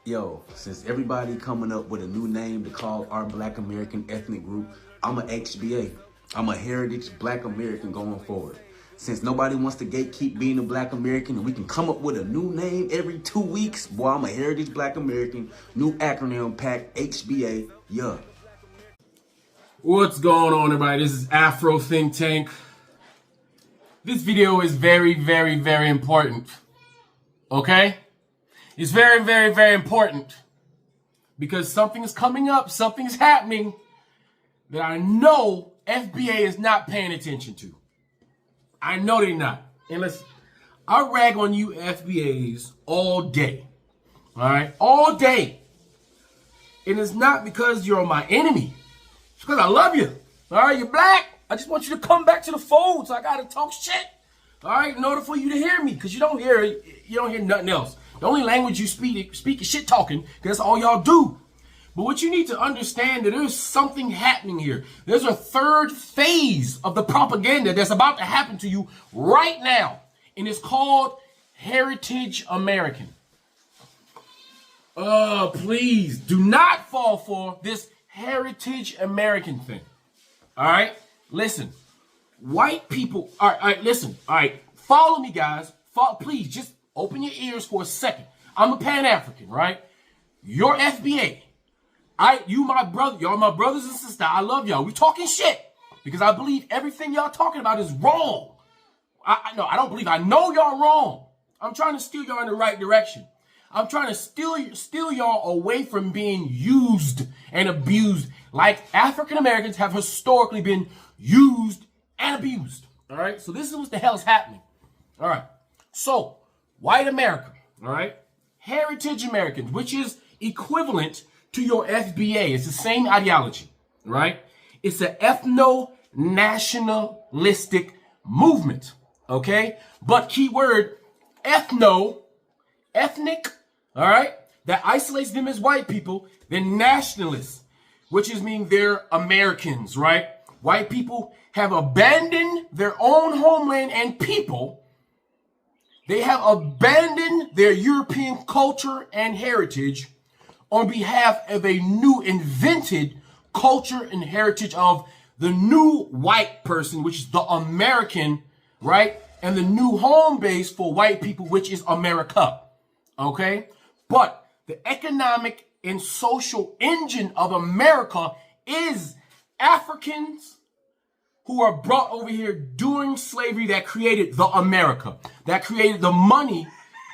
Yo, since everybody coming up with a new name to call our Black American ethnic group, I'm a HBA. I'm a heritage Black American going forward. Since nobody wants to gatekeep being a Black American and we can come up with a new name every 2 weeks, boy, I'm a heritage Black American. New acronym pack, HBA, yeah. What's going on, everybody? This is Afro Think Tank. This video is very, very, very important. Okay? It's very, very, very important because something is coming up, something is happening that I know FBA is not paying attention to. I know they're not. And listen, I rag on you FBAs all day. All right? All day. And it's not because you're my enemy. It's because I love you. All right? You're black. I just want you to come back to the fold, so I got to talk shit. All right? In order for you to hear me, because you don't hear nothing else. The only language you speak is shit talking, because that's all y'all do. But what you need to understand that there's something happening here. There's a third phase of the propaganda that's about to happen to you right now. And it's called Heritage American. Please do not fall for this Heritage American thing. All right? Listen. White people, all right, listen. All right, follow me, guys. Please, just open your ears for a second. I'm a Pan-African, right? You're FBA. You my brother. Y'all my brothers and sisters. I love y'all. We talking shit because I believe everything y'all talking about is wrong. I don't believe. I know y'all wrong. I'm trying to steer y'all in the right direction. I'm trying to steal y'all away from being used and abused like African Americans have historically been used and abused. All right. So this is what the hell's happening. All right. So white America. All right. Heritage Americans, which is equivalent to your FBA. It's the same ideology. Right. It's an ethno-nationalistic movement. Okay. But keyword ethnic. All right. That isolates them as white people. They're nationalists, which is mean they're Americans. Right. White people have abandoned their own homeland and people. They have abandoned their European culture and heritage on behalf of a new invented culture and heritage of the new white person, which is the American, right? And the new home base for white people, which is America. Okay? But the economic and social engine of America is Africans who are brought over here during slavery that created the America, that created the money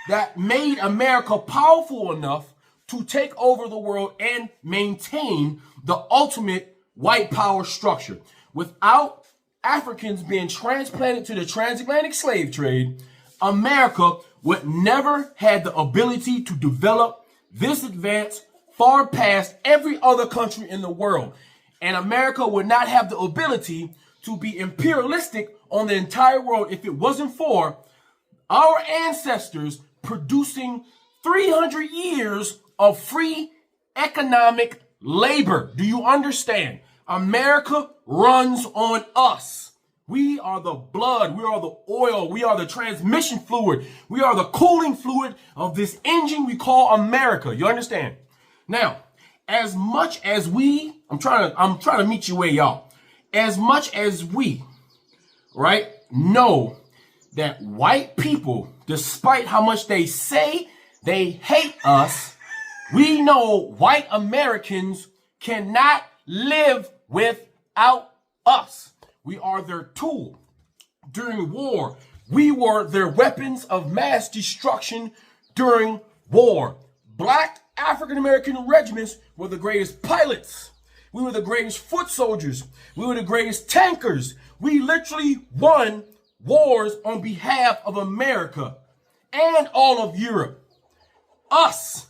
that made America powerful enough to take over the world and maintain the ultimate white power structure. Without Africans being transplanted to the transatlantic slave trade, America would never have the ability to develop this advance far past every other country in the world. And America would not have the ability to be imperialistic on the entire world if it wasn't for our ancestors producing 300 years of free economic labor. Do you understand? America runs on us. We are the blood. We are the oil. We are the transmission fluid. We are the cooling fluid of this engine we call America. You understand? Now, as much as I'm trying to meet you where y'all. As much as we, right, know that white people, despite how much they say they hate us, we know white Americans cannot live without us. We are their tool. During war, we were their weapons of mass destruction during war. Black African American regiments were the greatest pilots. We were the greatest foot soldiers. We were the greatest tankers. We literally won wars on behalf of America and all of Europe. Us.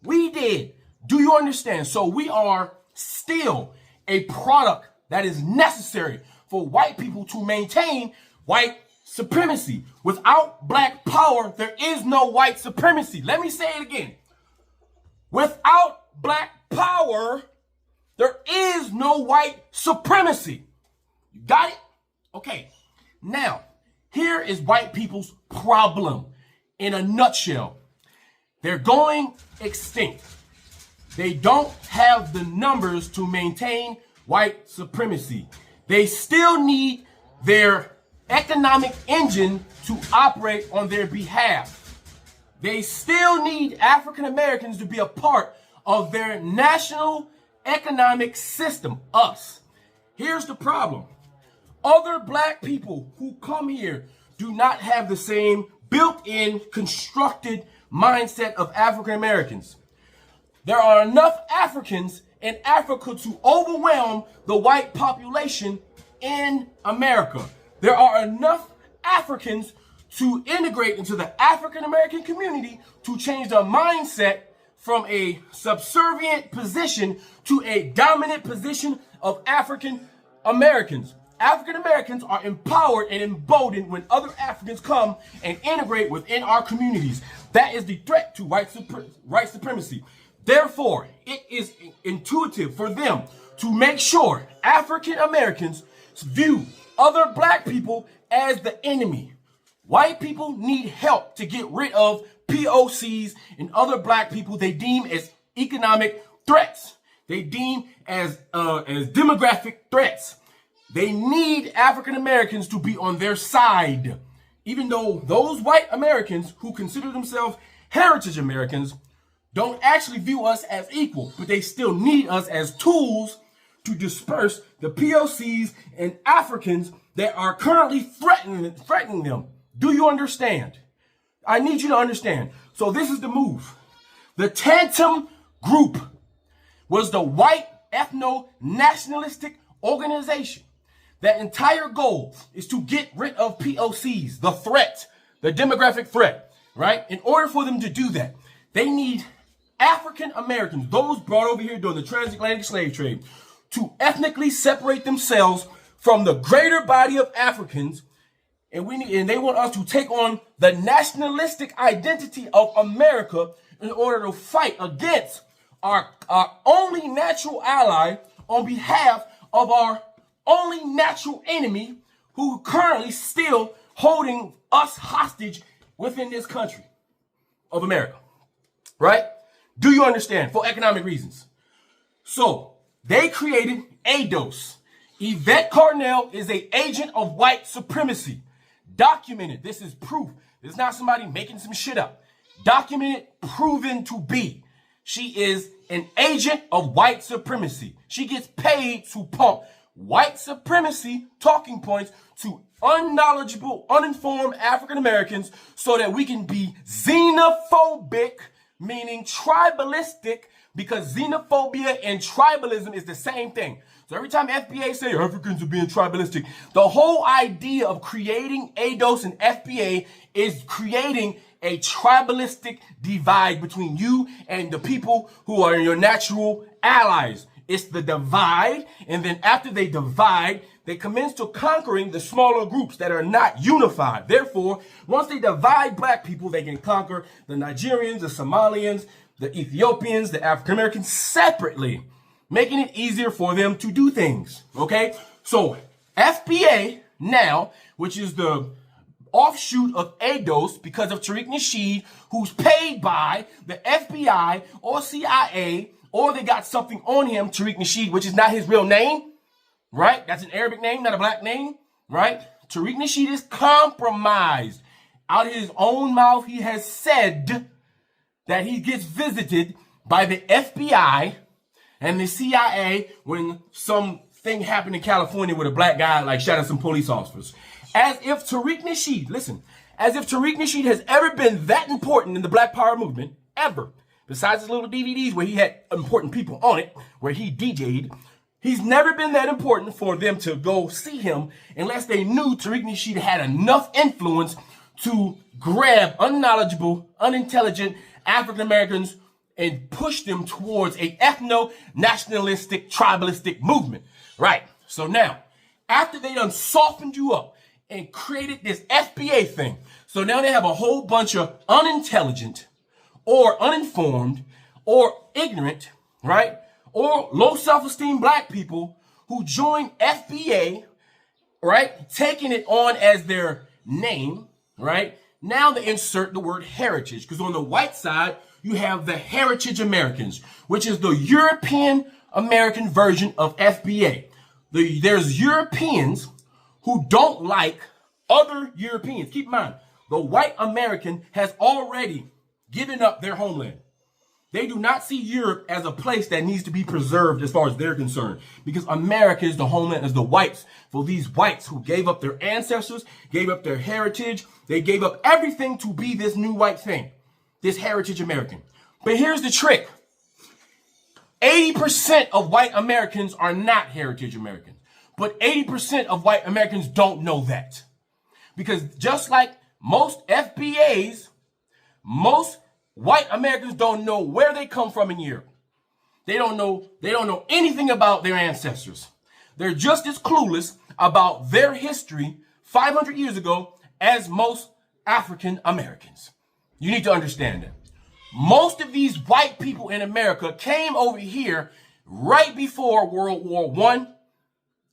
We did. Do you understand? So we are still a product that is necessary for white people to maintain white supremacy. Without black power, there is no white supremacy. Let me say it again. Without black power, there is no white supremacy. You got it? Okay. Now, here is white people's problem in a nutshell. They're going extinct. They don't have the numbers to maintain white supremacy. They still need their economic engine to operate on their behalf. They still need African Americans to be a part of their national economic system, us. Here's the problem. Other black people who come here do not have the same built-in, constructed mindset of African Americans. There are enough Africans in Africa to overwhelm the white population in America. There are enough Africans to integrate into the African American community to change their mindset from a subservient position to a dominant position of African Americans. African Americans are empowered and emboldened when other Africans come and integrate within our communities. That is the threat to white supremacy. Therefore, it is intuitive for them to make sure African Americans view other black people as the enemy. White people need help to get rid of POCs and other black people they deem as economic threats. They deem as demographic threats. They need African Americans to be on their side. Even though those white Americans who consider themselves heritage Americans don't actually view us as equal, but they still need us as tools to disperse the POCs and Africans that are currently threatening them. Do you understand? I need you to understand. So this is the move. The Tantum Group was the white ethno-nationalistic organization. That entire goal is to get rid of POCs, the threat, the demographic threat, right? In order for them to do that, they need African Americans, those brought over here during the transatlantic slave trade, to ethnically separate themselves from the greater body of Africans. And they want us to take on the nationalistic identity of America in order to fight against our only natural ally on behalf of our only natural enemy who currently still holding us hostage within this country of America, right? Do you understand? For economic reasons. So they created ADOS. Yvette Carnell is an agent of white supremacy. Documented. This is proof. This is not somebody making some shit up. Documented, proven to be. She is an agent of white supremacy. She gets paid to pump white supremacy talking points to unknowledgeable, uninformed African Americans so that we can be xenophobic, meaning tribalistic, because xenophobia and tribalism is the same thing. So every time FBA say Africans are being tribalistic, the whole idea of creating ADOS and FBA is creating a tribalistic divide between you and the people who are your natural allies. It's the divide, and then after they divide, they commence to conquering the smaller groups that are not unified. Therefore, once they divide black people, they can conquer the Nigerians, the Somalians, the Ethiopians, the African Americans separately, making it easier for them to do things. Okay? So FBA now, which is the offshoot of ADOS because of Tariq Nasheed, who's paid by the FBI or CIA, or they got something on him, Tariq Nasheed, which is not his real name, right? That's an Arabic name, not a black name, right? Tariq Nasheed is compromised. Out of his own mouth, he has said that he gets visited by the FBI and the CIA when something happened in California with a black guy, like shot at some police officers. As if Tariq Nasheed, listen, as if Tariq Nasheed has ever been that important in the Black Power movement, ever. Besides his little DVDs where he had important people on it, where he DJ'd, he's never been that important for them to go see him unless they knew Tariq Nasheed had enough influence to grab unknowledgeable, unintelligent African Americans and push them towards a ethno-nationalistic, tribalistic movement. Right. So now, after they done softened you up and created this FBA thing, so now they have a whole bunch of unintelligent or uninformed or ignorant, right, or low self-esteem black people who join FBA, right, taking it on as their name, right? Now they insert the word heritage, because on the white side, you have the Heritage Americans, which is the European American version of FBA. There's Europeans who don't like other Europeans. Keep in mind, the white American has already given up their homeland. They do not see Europe as a place that needs to be preserved as far as they're concerned, because America is the homeland as the whites. For these whites who gave up their ancestors, gave up their heritage, they gave up everything to be this new white thing, this Heritage American. But here's the trick. 80% of white Americans are not Heritage Americans, but 80% of white Americans don't know that. Because just like most FBAs, most white Americans don't know where they come from in Europe. They don't know anything about their ancestors. They're just as clueless about their history 500 years ago as most African Americans. You need to understand that. Most of these white people in America came over here right before World War I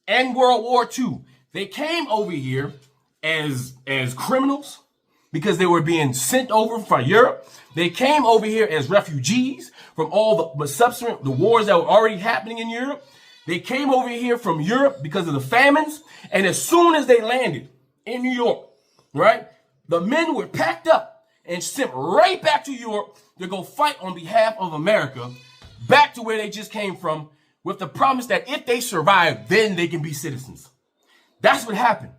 and World War II. They came over here as criminals because they were being sent over from Europe. They came over here as refugees from all the wars that were already happening in Europe. They came over here from Europe because of the famines. And as soon as they landed in New York, right, the men were packed up and sent right back to Europe to go fight on behalf of America, back to where they just came from, with the promise that if they survive, then they can be citizens. That's what happened.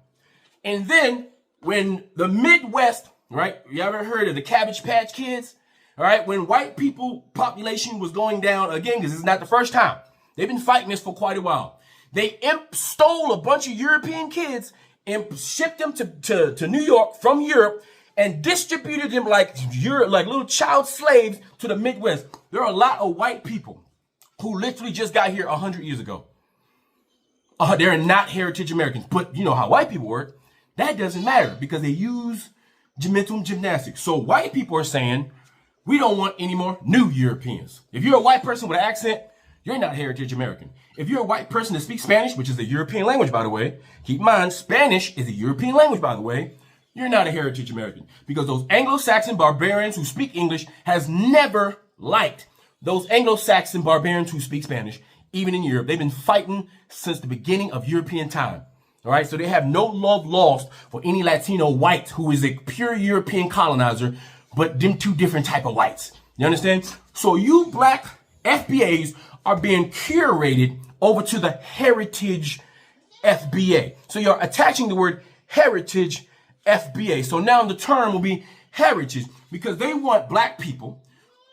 And then when the Midwest, right, you ever heard of the Cabbage Patch Kids? All right, when white people population was going down, again, because it's not the first time. They've been fighting this for quite a while. They stole a bunch of European kids and shipped them to New York from Europe and distributed them like little child slaves to the Midwest. There are a lot of white people who literally just got here 100 years ago. They're not Heritage Americans. But you know how white people work. That doesn't matter because they use mental gymnastics. So white people are saying, we don't want any more new Europeans. If you're a white person with an accent, you're not Heritage American. If you're a white person that speaks Spanish, which is a European language, by the way, keep in mind, Spanish is a European language, by the way, you're not a Heritage American. Because those Anglo-Saxon barbarians who speak English has never liked those Anglo-Saxon barbarians who speak Spanish, even in Europe. They've been fighting since the beginning of European time. All right, so they have no love lost for any Latino white who is a pure European colonizer, but them two different type of whites. You understand? So you black FBAs are being curated over to the Heritage FBA. So you're attaching the word Heritage FBA. So now the term will be heritage because they want black people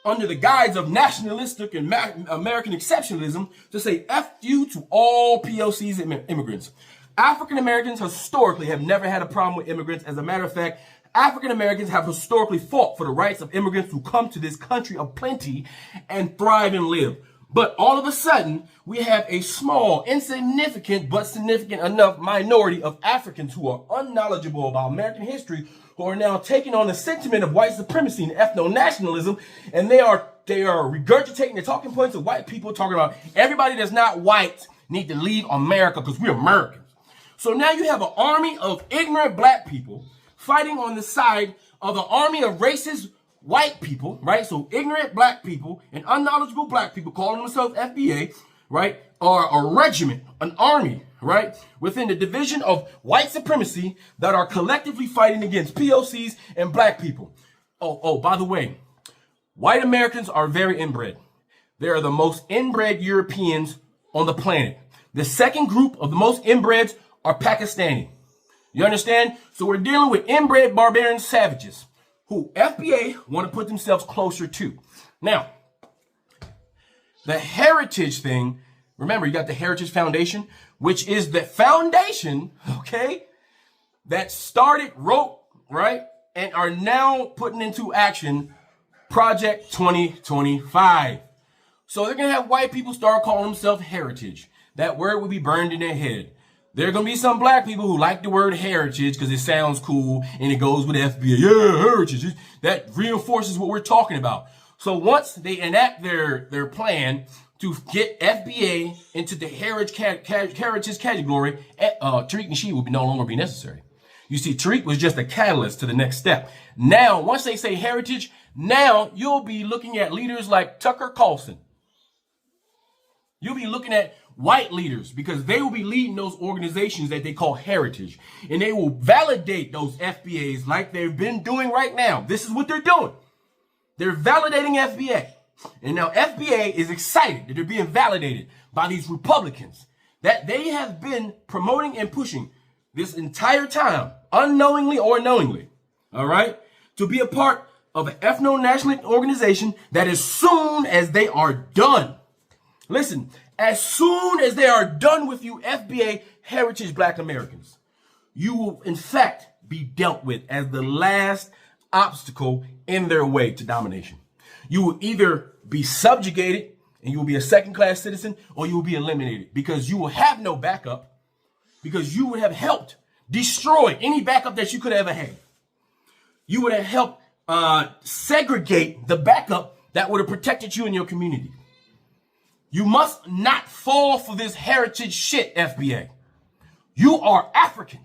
under the guise of nationalistic and American exceptionalism to say F you to all POCs and immigrants. African Americans historically have never had a problem with immigrants. As a matter of fact, African Americans have historically fought for the rights of immigrants who come to this country of plenty and thrive and live. But all of a sudden, we have a small, insignificant, but significant enough minority of Africans who are unknowledgeable about American history, who are now taking on the sentiment of white supremacy and ethno-nationalism, and they are regurgitating the talking points of white people, talking about everybody that's not white need to leave America because we're Americans. So now you have an army of ignorant black people fighting on the side of an army of racist white people, right? So ignorant black people and unknowledgeable black people calling themselves FBA, right? Are a regiment, an army, right? Within the division of white supremacy that are collectively fighting against POCs and black people. Oh, by the way, white Americans are very inbred. They are the most inbred Europeans on the planet. The second group of the most inbreds are Pakistani. You understand? So we're dealing with inbred barbarian savages who FBA want to put themselves closer to. Now, the heritage thing, remember you got the Heritage Foundation, which is the foundation, okay, that wrote, right, and are now putting into action Project 2025. So they're going to have white people start calling themselves heritage. That word will be burned in their head. There are going to be some black people who like the word heritage because it sounds cool and it goes with FBA. Yeah, heritage. That reinforces what we're talking about. So once they enact their plan to get FBA into the heritage category, Tariq Nasheed will no longer be necessary. You see, Tariq was just a catalyst to the next step. Now, once they say heritage, Now you'll be looking at leaders like Tucker Carlson. You'll be looking at white leaders because they will be leading those organizations that they call heritage. And they will validate those FBAs like they've been doing right now. This is what they're doing. They're validating FBA. And now FBA is excited that they're being validated by these Republicans that they have been promoting and pushing this entire time, unknowingly or knowingly, all right, to be a part of an ethno-nationalist organization that as soon as they are done, listen, as soon as they are done with you, FBA heritage Black Americans, you will in fact be dealt with as the last obstacle in their way to domination. You will either be subjugated and you will be a second-class citizen, or you will be eliminated because you will have no backup, because you would have helped destroy any backup that you could ever have. You would have helped segregate the backup that would have protected you in your community. You must not fall for this heritage shit, FBA. You are African.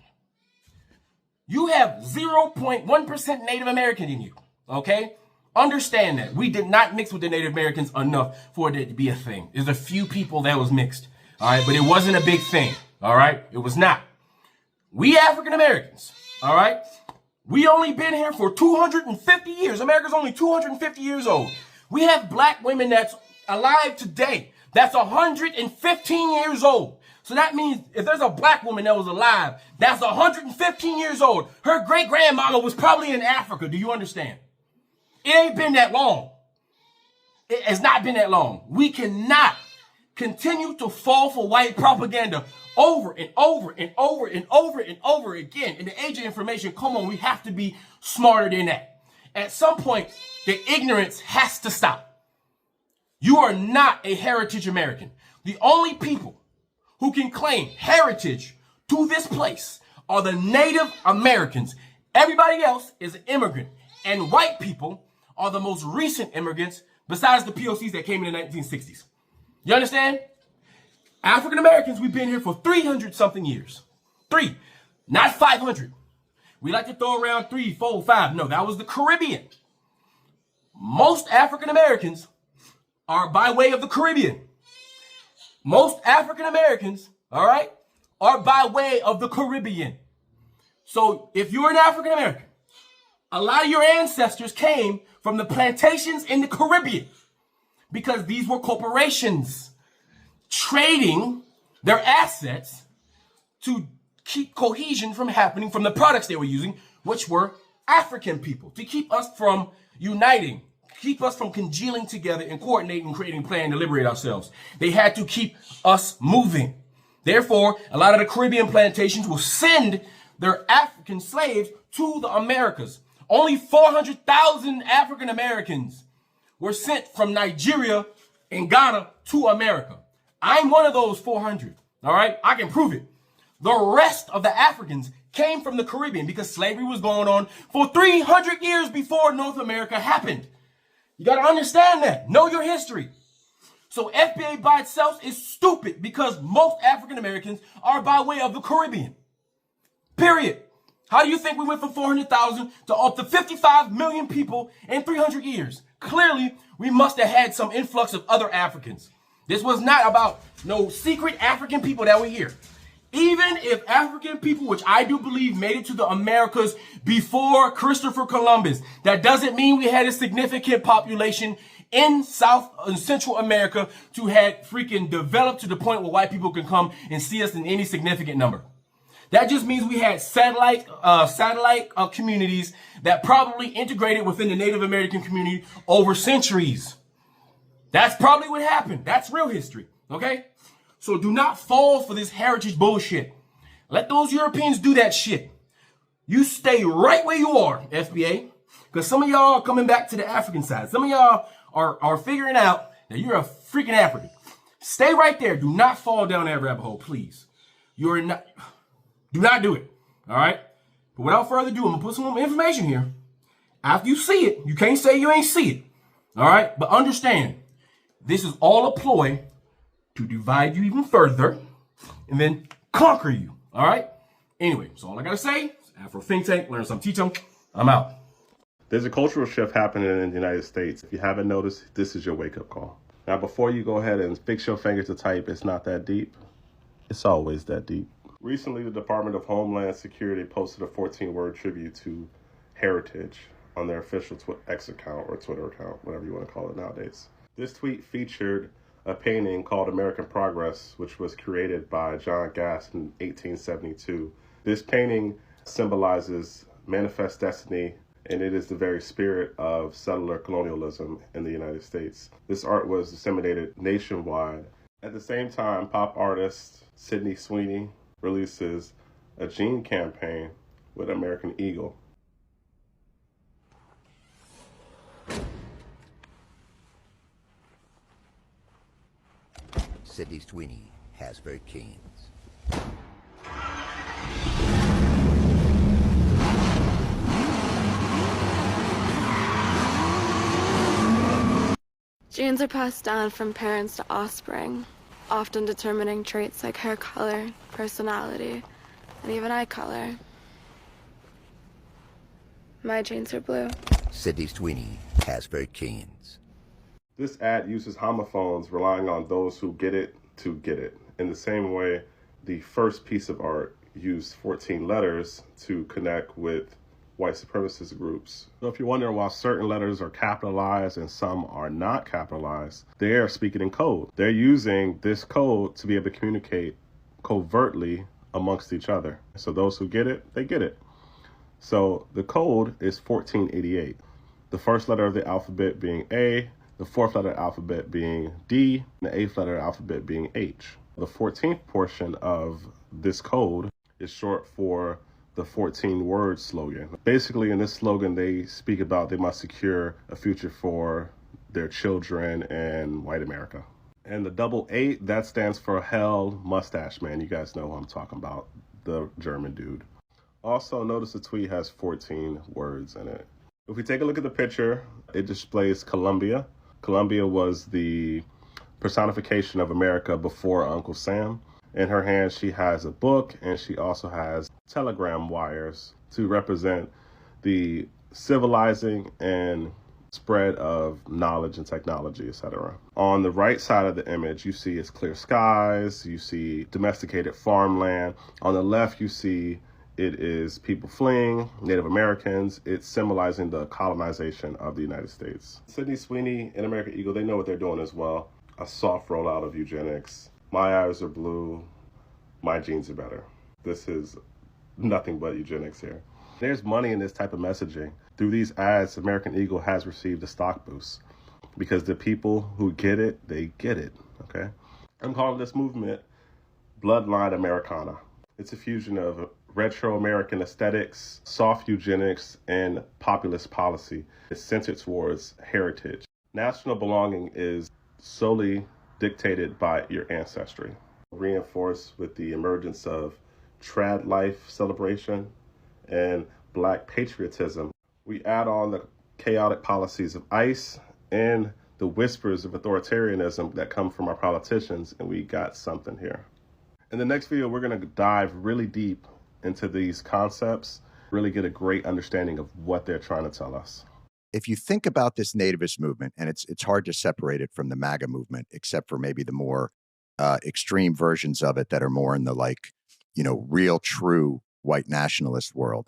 You have 0.1% Native American in you, okay? Understand that. We did not mix with the Native Americans enough for it to be a thing. There's a few people that was mixed, all right? But it wasn't a big thing, all right? It was not. We African Americans, all right? We only been here for 250 years. America's only 250 years old. We have Black women that's alive today that's 115 years old. So that means if there's a Black woman that was alive that's 115 years old, her great-grandmama was probably in Africa. Do you understand? It ain't been that long. It has not been that long. We cannot continue to fall for white propaganda over and over and over and over and over again. In the age of information, come on, we have to be smarter than that. At some point, the ignorance has to stop. You are not a heritage American. The only people who can claim heritage to this place are the Native Americans. Everybody else is an immigrant. And white people are the most recent immigrants besides the POCs that came in the 1960s. You understand? African Americans, we've been here for 300 something years. 3, not 500. We like to throw around 3, 4, 5. No, that was the Caribbean. Most African Americans are by way of the Caribbean. Most African Americans, all right, are by way of the Caribbean. So if you're an African American, a lot of your ancestors came from the plantations in the Caribbean because these were corporations trading their assets to keep cohesion from happening from the products they were using, which were African people, to keep us from uniting, keep us from congealing together and coordinating, creating a plan to liberate ourselves. They had to keep us moving. Therefore, a lot of the Caribbean plantations will send their African slaves to the Americas. Only 400,000 African Americans were sent from Nigeria and Ghana to America. I'm one of those 400, all right? I can prove it. The rest of the Africans came from the Caribbean because slavery was going on for 300 years before North America happened. You got to understand that. Know your history. So FBA by itself is stupid because most African Americans are by way of the Caribbean. Period. How do you think we went from 400,000 to up to 55 million people in 300 years? Clearly, we must have had some influx of other Africans. This was not about no secret African people that were here. Even if African people, which I do believe made it to the Americas before Christopher Columbus, that doesn't mean we had a significant population in South and Central America to had freaking developed to the point where white people can come and see us in any significant number. That just means we had satellite communities that probably integrated within the Native American community over centuries. That's probably what happened. That's real history, okay? So do not fall for this heritage bullshit. Let those Europeans do that shit. You stay right where you are, FBA, because some of y'all are coming back to the African side. Some of y'all are figuring out that you're a freaking African. Stay right there. Do not fall down that rabbit hole, please. You're not... Do not do it, all right? But without further ado, I'm going to put some information here. After you see it, you can't say you ain't see it, all right? But understand, this is all a ploy to divide you even further and then conquer you, all right? Anyway, so all I got to say, Afro Think Tank, learn some, teach them. I'm out. There's a cultural shift happening in the United States. If you haven't noticed, this is your wake-up call. Now, before you go ahead and fix your finger to type, it's not that deep. It's always that deep. Recently, the Department of Homeland Security posted a 14-word tribute to heritage on their official X account or Twitter account, whatever you want to call it nowadays. This tweet featured a painting called American Progress, which was created by John Gass in 1872. This painting symbolizes manifest destiny, and it is the very spirit of settler colonialism in the United States. This art was disseminated nationwide. At the same time, pop artist Sydney Sweeney releases a jean campaign with American Eagle. Sydney Sweeney, Hasbro Canes. Genes are passed down from parents to offspring, often determining traits like hair color, personality, and even eye color. My genes are blue. Sydney Sweeney, Hasbro Canes. This ad uses homophones, relying on those who get it to get it. In the same way, the first piece of art used 14 letters to connect with white supremacist groups. So if you're wondering why certain letters are capitalized and some are not capitalized, they are speaking in code. They're using this code to be able to communicate covertly amongst each other. So those who get it, they get it. So the code is 1488. The first letter of the alphabet being A, the fourth letter of the alphabet being D, and the eighth letter of the alphabet being H. The 14th portion of this code is short for the 14-word slogan. Basically, in this slogan, they speak about they must secure a future for their children and white America. And the double 8, that stands for Hell Mustache Man. You guys know who I'm talking about, the German dude. Also, notice the tweet has 14 words in it. If we take a look at the picture, it displays Columbia. Columbia was the personification of America before Uncle Sam. In her hand, she has a book, and she also has telegram wires to represent the civilizing and spread of knowledge and technology, etc. On the right side of the image, you see it's clear skies, you see domesticated farmland. On the left, you see it is people fleeing, Native Americans. It's symbolizing the colonization of the United States. Sydney Sweeney and American Eagle, they know what they're doing as well. A soft rollout of eugenics. My eyes are blue, my genes are better. This is nothing but eugenics here. There's money in this type of messaging. Through these ads, American Eagle has received a stock boost because the people who get it, they get it, okay? I'm calling this movement Bloodline Americana. It's a fusion of retro American aesthetics, soft eugenics, and populist policy. It's centered towards heritage. National belonging is solely dictated by your ancestry, reinforced with the emergence of trad life celebration and Black patriotism. We add on the chaotic policies of ICE and the whispers of authoritarianism that come from our politicians, and we got something here. In the next video, we're going to dive really deep into these concepts, really get a great understanding of what they're trying to tell us. If you think about this nativist movement, and it's hard to separate it from the MAGA movement, except for maybe the more extreme versions of it that are more in the real true white nationalist world.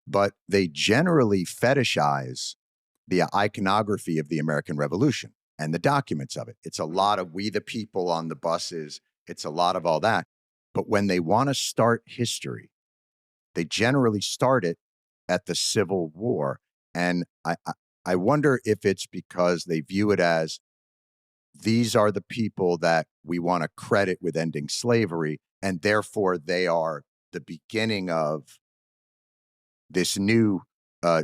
But they generally fetishize the iconography of the American Revolution and the documents of it. It's a lot of we the people on the buses. It's a lot of all that. But when they want to start history, they generally start it at the Civil War. And I wonder if it's because they view it as these are the people that we want to credit with ending slavery, and therefore they are the beginning of this new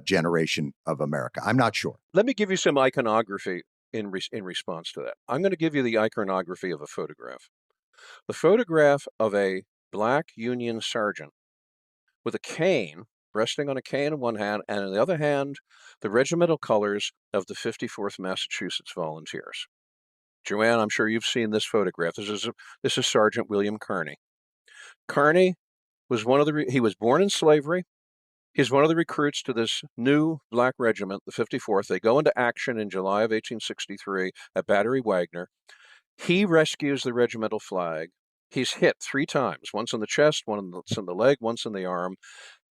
generation of America. I'm not sure. Let me give you some iconography in response to that. I'm going to give you the iconography of a photograph. The photograph of a Black Union sergeant with a cane, resting on a cane in one hand, and in the other hand, the regimental colors of the 54th Massachusetts Volunteers. Joanne, I'm sure you've seen this photograph. This is Sergeant William Kearney. Kearney was he was born in slavery. He's one of the recruits to this new black regiment, the 54th. They go into action in July of 1863 at Battery Wagner. He rescues the regimental flag. He's hit 3 times, once in the chest, once in the leg, once in the arm,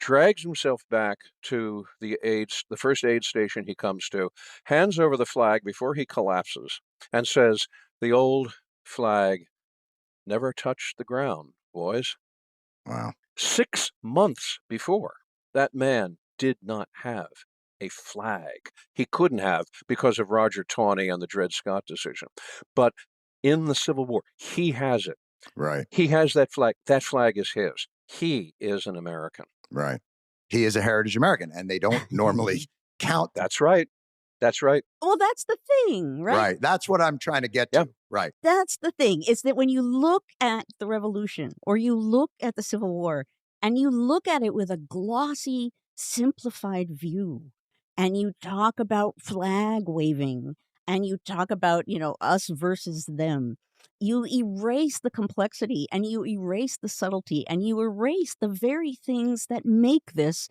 drags himself back to the first aid station he comes to, hands over the flag before he collapses, and says, "The old flag never touched the ground, boys." Wow. 6 months before, that man did not have a flag. He couldn't have because of Roger Taney and the Dred Scott decision. But in the Civil War, he has it. Right. He has that flag. That flag is his. He is an American. Right. He is a heritage American, and they don't normally count. That's right. That's right. Well, that's the thing, right? Right. That's what I'm trying to get to. Right. That's the thing, is that when you look at the Revolution or you look at the Civil War and you look at it with a glossy, simplified view, and you talk about flag waving and you talk about, us versus them, you erase the complexity and you erase the subtlety and you erase the very things that make this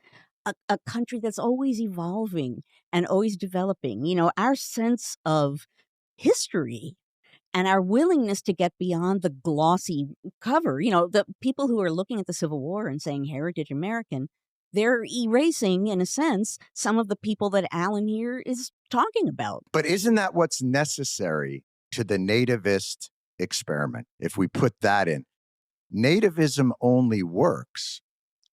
a country that's always evolving and always developing. Our sense of history and our willingness to get beyond the glossy cover. The people who are looking at the Civil War and saying heritage American, they're erasing, in a sense, some of the people that Alan here is talking about. But isn't that what's necessary to the nativist experiment? If we put that in, nativism only works.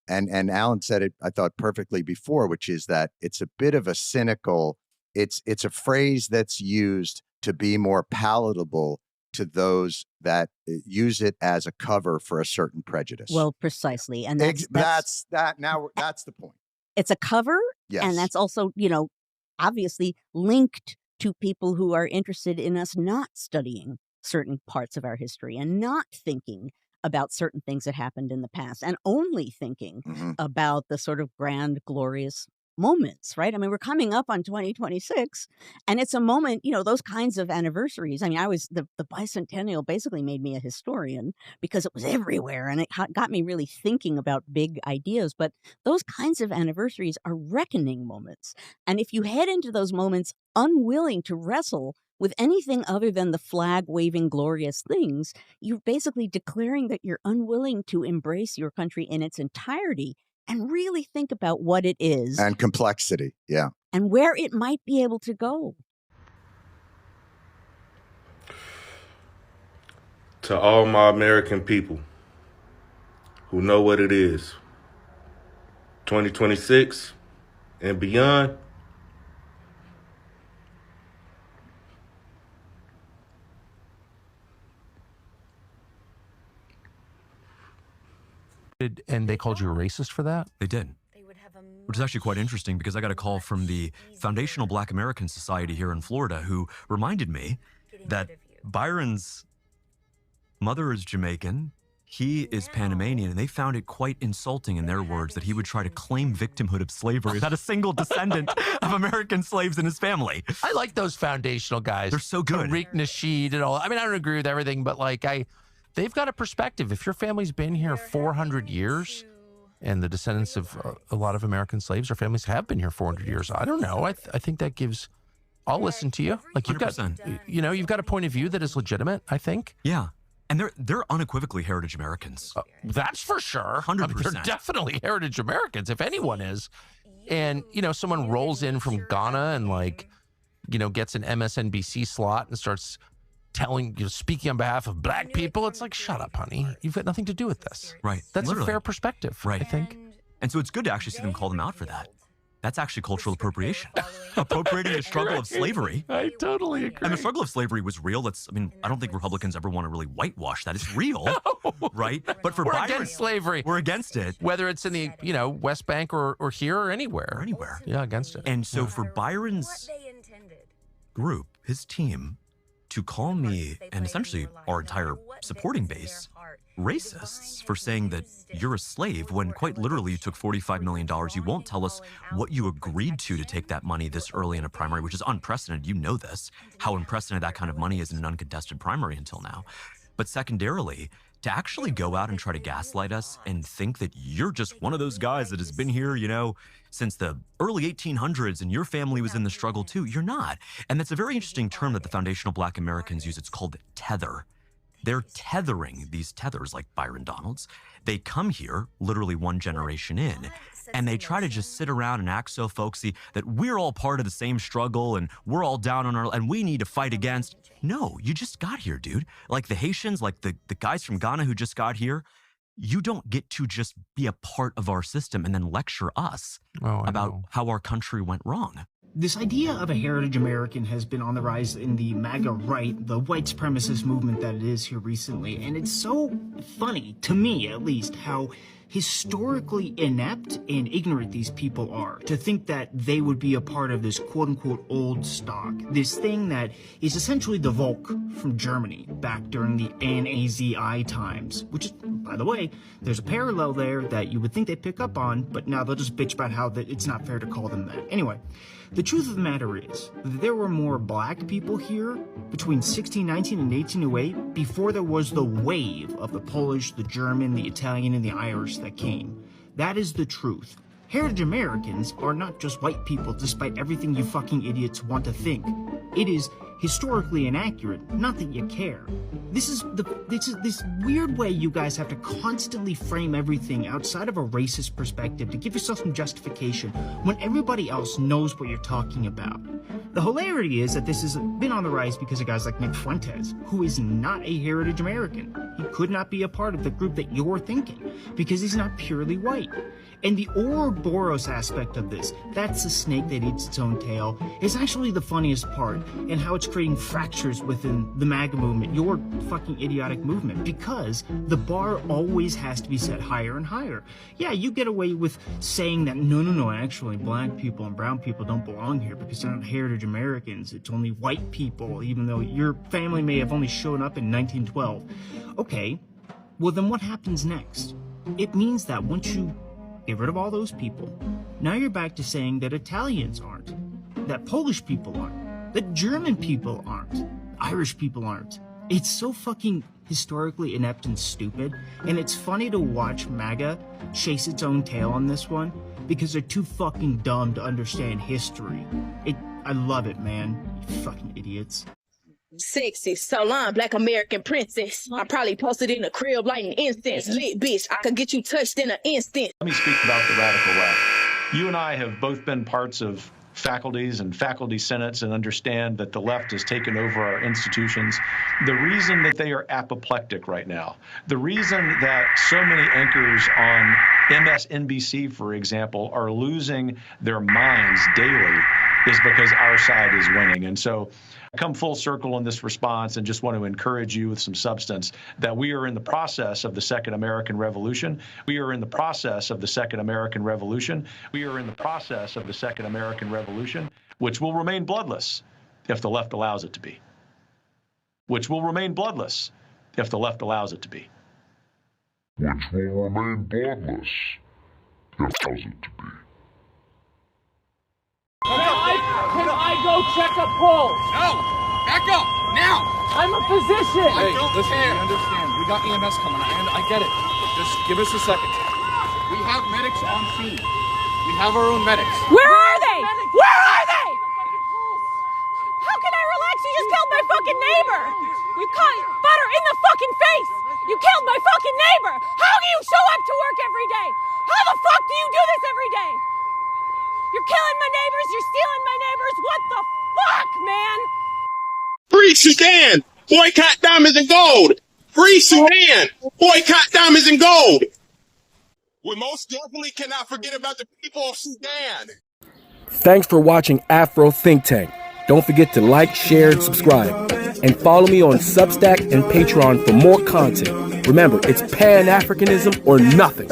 And Alan said it, I thought, perfectly before, which is that it's a bit of a cynical, it's a phrase that's used to be more palatable to those that use it as a cover for a certain prejudice. Well, precisely. And that's the point. It's a cover. Yes. And that's also, obviously linked to people who are interested in us not studying certain parts of our history and not thinking about certain things that happened in the past and only thinking about the sort of grand, glorious moments, right? I mean, we're coming up on 2026 and it's a moment, those kinds of anniversaries. I mean, the bicentennial basically made me a historian because it was everywhere and it got me really thinking about big ideas. But those kinds of anniversaries are reckoning moments. And if you head into those moments unwilling to wrestle with anything other than the flag-waving glorious things, you're basically declaring that you're unwilling to embrace your country in its entirety and really think about what it is. And complexity, yeah. And where it might be able to go. To all my American people who know what it is, 2026 and beyond, and they called you a racist for that? They did. Which is actually quite interesting because I got a call from the Foundational Black American Society here in Florida who reminded me that Byron's mother is Jamaican, he is Panamanian, and they found it quite insulting in their words that he would try to claim victimhood of slavery without a single descendant of American slaves in his family. I like those foundational guys. They're so good. Tariq Nasheed and all. I mean, I don't agree with everything, but they've got a perspective. If your family's been here 400 years, and the descendants of a lot of American slaves or families have been here 400 years, I don't know. I think that gives. I'll listen to you. Like you've 100%. You've got a point of view that is legitimate, I think. Yeah. And they're unequivocally heritage Americans. That's for sure. 100%. I mean, they're definitely heritage Americans, if anyone is. And, someone rolls in from Ghana and gets an MSNBC slot and starts speaking on behalf of black people. It's like, shut up, honey. You've got nothing to do with this. Right. That's Literally. a fair perspective, right. I think. And so it's good to actually see them call them out for that. That's actually cultural appropriation. Appropriating the struggle of slavery. I totally agree. And the struggle of slavery was real. I don't think Republicans ever want to really whitewash that. It's real, right? But for we're Byron, against slavery. We're against it. Whether it's in the, West Bank or here or anywhere. Or anywhere. Yeah, against it. And so for Byron's group, his team, to call me and essentially our entire supporting base racists for saying that you're a slave when quite literally you took $45 million. You won't tell us what you agreed to take that money this early in a primary, which is unprecedented. You know this, how unprecedented that kind of money is in an uncontested primary until now. but secondarily, to actually go out and try to gaslight us and think that you're just one of those guys that has been here, you know, since the early 1800s and your family was in the struggle too. You're not. And that's a very interesting term that the foundational Black Americans use. It's called tether. They're tethering these tethers like Byron Donalds. They come here literally one generation in, and they try to just sit around and act so folksy that we're all part of the same struggle and we're all down on our, and we need to fight against. No, you just got here, dude. Like the Haitians, like the guys from Ghana who just got here, you don't get to just be a part of our system and then lecture us about how our country went wrong. This idea of a heritage American has been on the rise in the MAGA right, the white supremacist movement that it is here recently. And it's so funny, to me at least, how historically inept and ignorant these people are to think that they would be a part of this quote-unquote old stock, this thing that is essentially the Volk from Germany back during the Nazi times, which is, by the way, there's a parallel there that you would think they'd pick up on, but now they'll just bitch about how it's not fair to call them that. Anyway, the truth of the matter is that there were more black people here between 1619 and 1808 before there was the wave of the Polish, the German, the Italian, and the Irish that came. That is the truth. Heritage Americans are not just white people despite everything you fucking idiots want to think. It is historically inaccurate, not that you care. This is this weird way you guys have to constantly frame everything outside of a racist perspective to give yourself some justification when everybody else knows what you're talking about. The hilarity is that this has been on the rise because of guys like Nick Fuentes, who is not a heritage American. He could not be a part of the group that you're thinking because he's not purely white. And the Ouroboros aspect of this, that's the snake that eats its own tail, is actually the funniest part, and how it's creating fractures within the MAGA movement, your fucking idiotic movement, because the bar always has to be set higher and higher. Yeah, you get away with saying that, no, actually black people and brown people don't belong here because they're not heritage Americans, it's only white people, even though your family may have only shown up in 1912. Okay, well then what happens next? It means that once you get rid of all those people, now you're back to saying that Italians aren't, that Polish people aren't, that German people aren't, Irish people aren't. It's so fucking historically inept and stupid, and it's funny to watch MAGA chase its own tail on this one because they're too fucking dumb to understand history. I love it, man. You fucking idiots. Sexy, salon, black American princess. I probably posted in a crib lighting incense. Lit bitch, I could get you touched in an instant. Let me speak about the radical left. You and I have both been parts of faculties and faculty senates and understand that the left has taken over our institutions. The reason that they are apoplectic right now, the reason that so many anchors on MSNBC, for example, are losing their minds daily is because our side is winning. And so I come full circle in this response and just want to encourage you with some substance that we are in the process of the Second American Revolution. We are in the process of the Second American Revolution. We are in the process of the Second American Revolution, which will remain bloodless if the left allows it to be. Which will remain bloodless if the left allows it to be. Which will remain bloodless if it allows it to be. Can I go check a pulse? No! Back up! Now! I'm a physician! Hey, listen, we understand. We got EMS coming. I get it. Just give us a second. We have medics on scene. We have our own medics. Where are they? Where are they? How can I relax? You just killed my fucking neighbor! You caught butter in the fucking face! You killed my fucking neighbor! How do you show up to work every day? How the fuck do you do this every day? You're killing my neighbors, you're stealing my neighbors, what the fuck, man? Free Sudan! Boycott diamonds and gold! Free Sudan! Boycott diamonds and gold! We most definitely cannot forget about the people of Sudan! Thanks for watching Afro Think Tank. Don't forget to like, share, and subscribe. And follow me on Substack and Patreon for more content. Remember, it's Pan-Africanism or nothing.